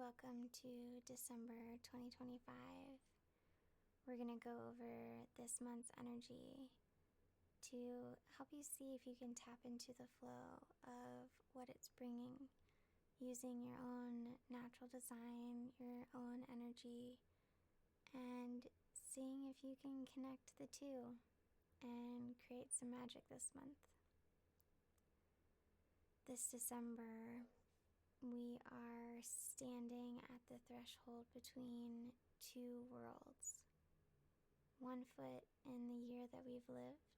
welcome to December 2025. We're going to go over this month's energy to help you see if you can tap into the flow of what it's bringing using your own natural design, your own energy, and seeing if you can connect the two and create some magic this month. This December, we are standing at the threshold between two worlds. 1 foot in the year that we've lived,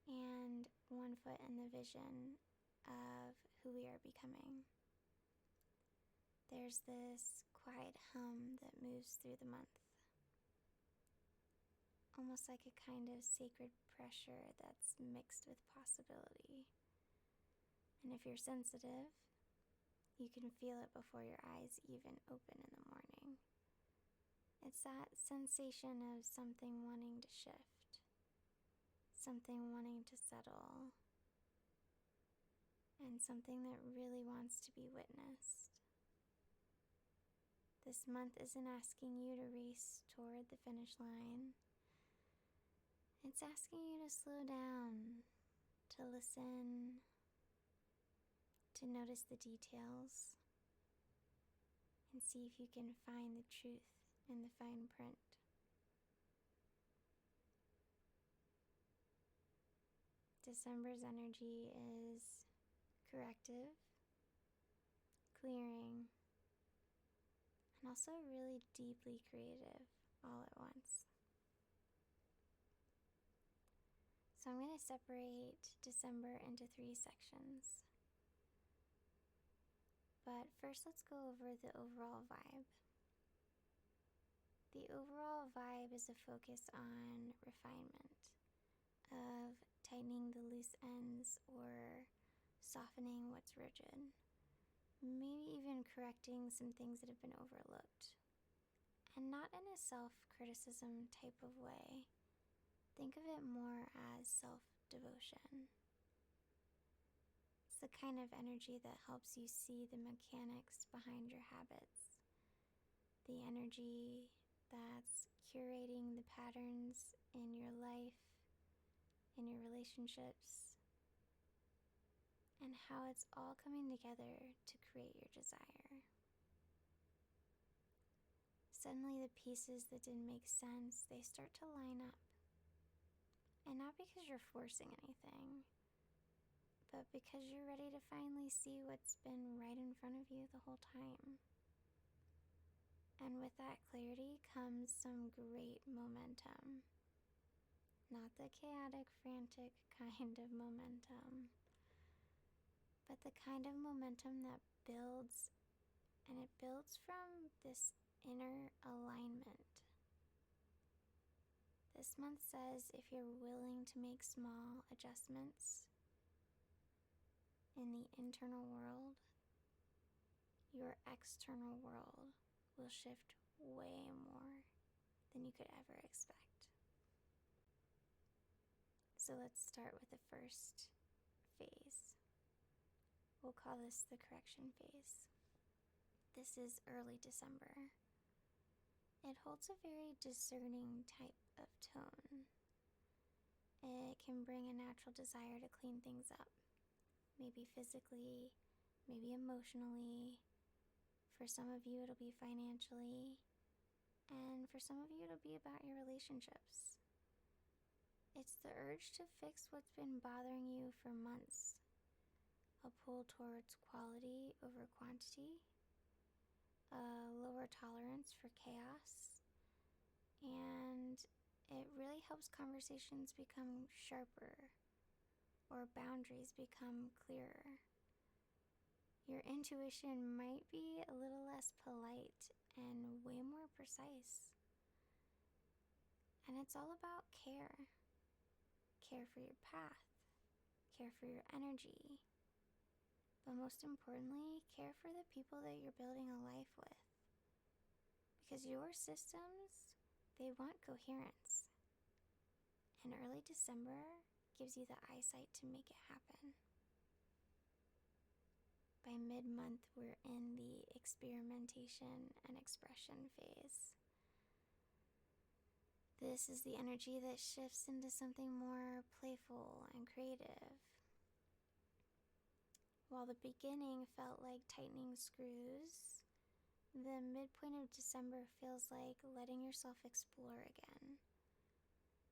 and 1 foot in the vision of who we are becoming. There's this quiet hum that moves through the month, almost like a kind of sacred pressure that's mixed with possibility. And if you're sensitive, you can feel it before your eyes even open in the morning. It's that sensation of something wanting to shift, something wanting to settle, and something that really wants to be witnessed. This month isn't asking you to race toward the finish line. It's asking you to slow down, to listen, to notice the details, and see if you can find the truth in the fine print. December's energy is corrective, clearing, and also really deeply creative all at once. So I'm going to separate December into 3 sections. But first, let's go over the overall vibe. The overall vibe is a focus on refinement, of tightening the loose ends or softening what's rigid, maybe even correcting some things that have been overlooked. And not in a self-criticism type of way. Think of it more as self-devotion. It's the kind of energy that helps you see the mechanics behind your habits. The energy that's curating the patterns in your life, in your relationships, and how it's all coming together to create your desire. Suddenly the pieces that didn't make sense, they start to line up. And not because you're forcing anything, but because you're ready to finally see what's been right in front of you the whole time. And with that clarity comes some great momentum. Not the chaotic, frantic kind of momentum, but the kind of momentum that builds, and it builds from this inner alignment. This month says if you're willing to make small adjustments in the internal world, your external world will shift way more than you could ever expect. So let's start with the first phase. We'll call this the correction phase. This is early December. It holds a very discerning type of tone. It can bring a natural desire to clean things up. Maybe physically, maybe emotionally. For some of you, it'll be financially. And for some of you, it'll be about your relationships. It's the urge to fix what's been bothering you for months. A pull towards quality over quantity. A lower tolerance for chaos. And it really helps conversations become sharper or boundaries become clearer. Your intuition might be a little less polite and way more precise. And it's all about care. Care for your path. Care for your energy. But most importantly, care for the people that you're building a life with. Because your systems, they want coherence. And early December gives you the eyesight to make it happen. By mid-month, we're in the experimentation and expression phase. This is the energy that shifts into something more playful and creative. While the beginning felt like tightening screws, the midpoint of December feels like letting yourself explore again.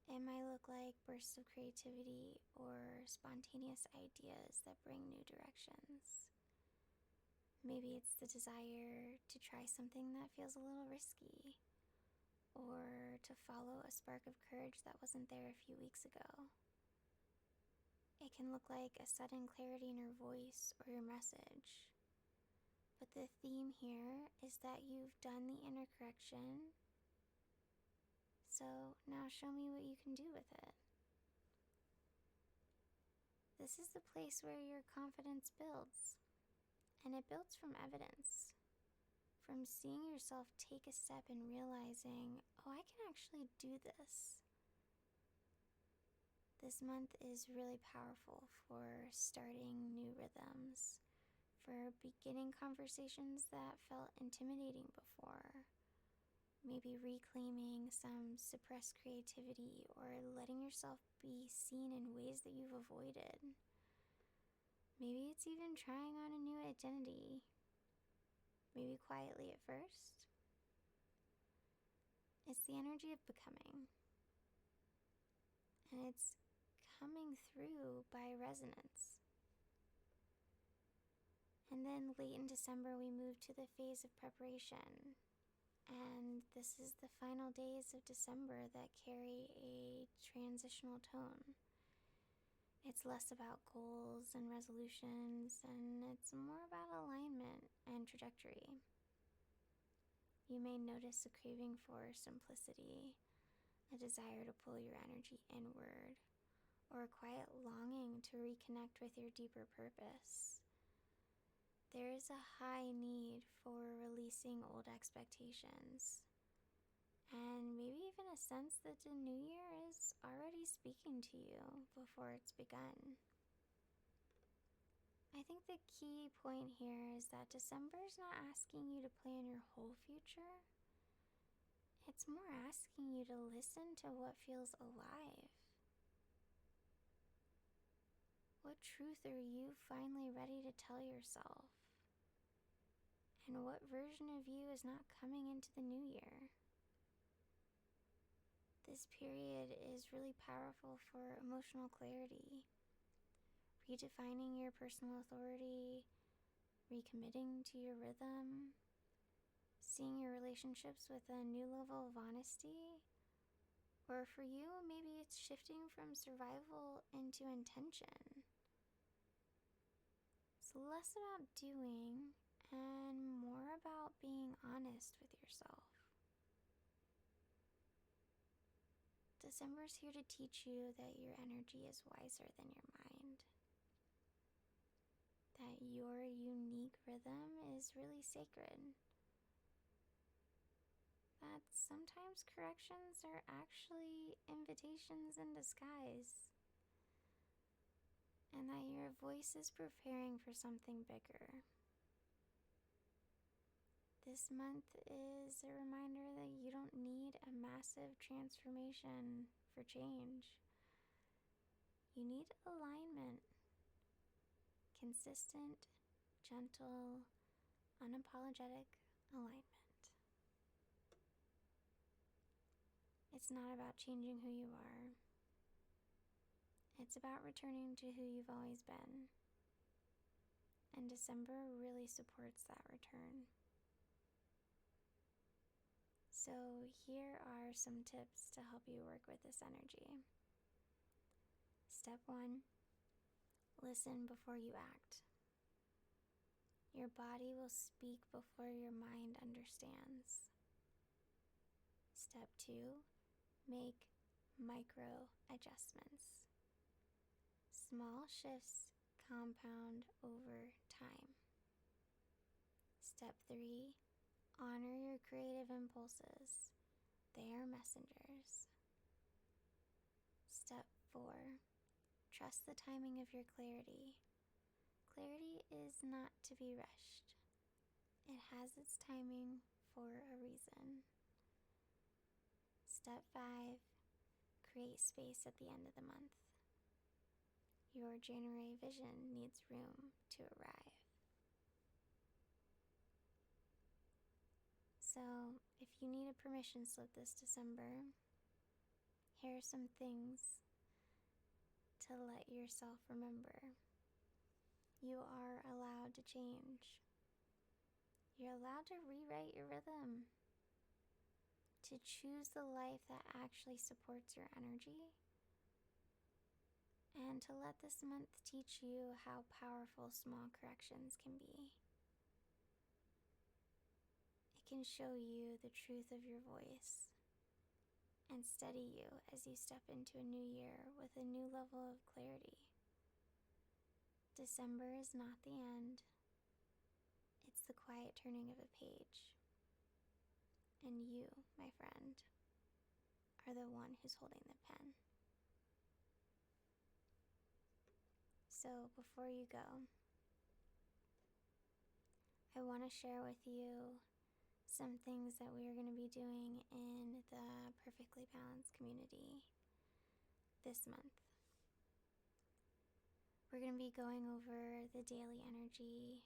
It might look like bursts of creativity or spontaneous ideas that bring new directions. Maybe it's the desire to try something that feels a little risky, or to follow a spark of courage that wasn't there a few weeks ago. It can look like a sudden clarity in your voice or your message. But the theme here is that you've done the inner correction, so now show me what you can do with it. This is the place where your confidence builds, and it builds from evidence. From seeing yourself take a step and realizing, oh, I can actually do this. This month is really powerful for starting new rhythms, for beginning conversations that felt intimidating before, maybe reclaiming some suppressed creativity or letting yourself be seen in ways that you've avoided. Maybe it's even trying on a new identity, maybe quietly at first. It's the energy of becoming, and it's coming through by resonance. And then late in December, we move to the phase of preparation. And this is the final days of December that carry a transitional tone. It's less about goals and resolutions, and it's more about alignment and trajectory. You may notice a craving for simplicity, a desire to pull your energy inward, or a quiet longing to reconnect with your deeper purpose. There is a high need for releasing old expectations, and maybe even a sense that the new year is already speaking to you before it's begun. I think the key point here is that December is not asking you to plan your whole future. It's more asking you to listen to what feels alive. What truth are you finally ready to tell yourself? And what version of you is not coming into the new year? This period is really powerful for emotional clarity, redefining your personal authority, recommitting to your rhythm, seeing your relationships with a new level of honesty. Or for you, maybe it's shifting from survival into intention. It's less about doing and more about being honest with yourself. December's here to teach you that your energy is wiser than your mind. That your unique rhythm is really sacred. That sometimes corrections are actually invitations in disguise. And that your voice is preparing for something bigger. This month is a reminder that you don't need a massive transformation for change. You need alignment. Consistent, gentle, unapologetic alignment. It's not about changing who you are. It's about returning to who you've always been. And December really supports that return. So here are some tips to help you work with this energy. Step 1, listen before you act. Your body will speak before your mind understands. Step 2, make micro adjustments. Small shifts compound over time. Step 3, honor your creative impulses. They are messengers. Step 4, trust the timing of your clarity. clarity is not to be rushed. It has its timing for a reason. Step 5, create space at the end of the month. Your January vision needs room to arrive. So, if you need a permission slip this December, here are some things to let yourself remember. You are allowed to change. You're allowed to rewrite your rhythm, to choose the life that actually supports your energy, and to let this month teach you how powerful small corrections can be. It can show you the truth of your voice and steady you as you step into a new year with a new level of clarity. December is not the end. It's the quiet turning of a page. And you, my friend, are the one who's holding the pen. So before you go, I want to share with you some things that we are going to be doing in the Perfectly Balanced community this month. We're going to be going over the daily energy,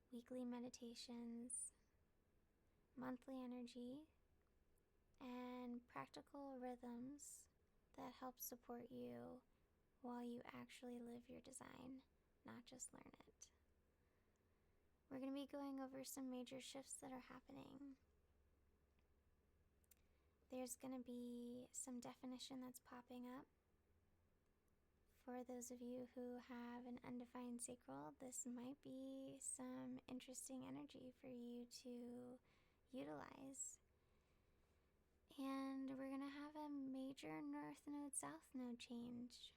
weekly meditations, monthly energy, and practical rhythms that help support you while you actually live your design, not just learn it. We're going to be going over some major shifts that are happening. There's going to be some definition that's popping up. For those of you who have an undefined sacral, this might be some interesting energy for you to utilize. And we're going to have a major north node, south node change.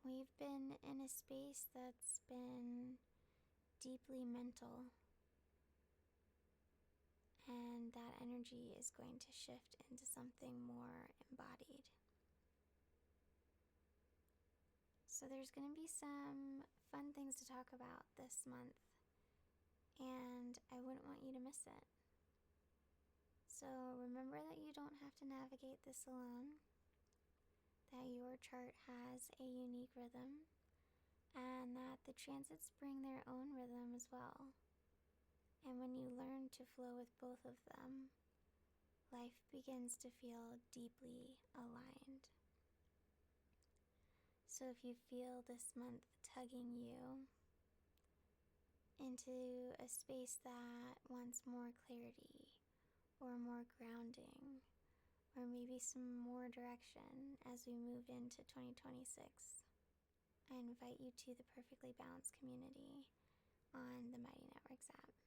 We've been in a space that's been deeply mental, and that energy is going to shift into something more embodied. So there's going to be some fun things to talk about this month, and I wouldn't want you to miss it. So remember that you don't have to navigate this alone, that your chart has a unique rhythm, and that the transits bring their own rhythm as well. And when you learn to flow with both of them, life begins to feel deeply aligned. So if you feel this month tugging you into a space that wants more clarity or more grounding, or maybe some more direction as we move into 2026, I invite you to the Perfectly Balanced community on the Mighty Networks app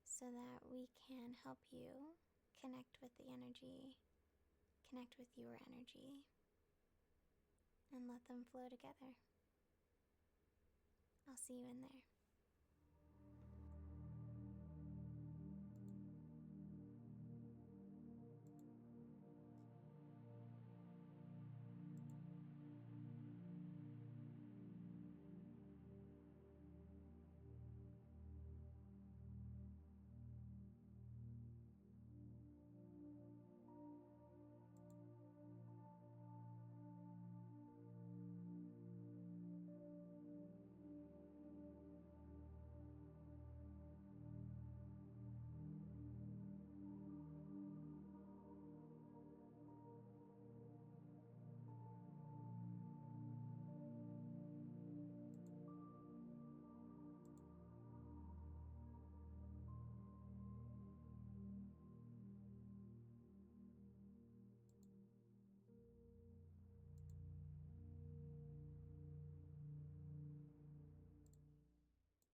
so that we can help you connect with the energy, connect with your energy, and let them flow together. I'll see you in there.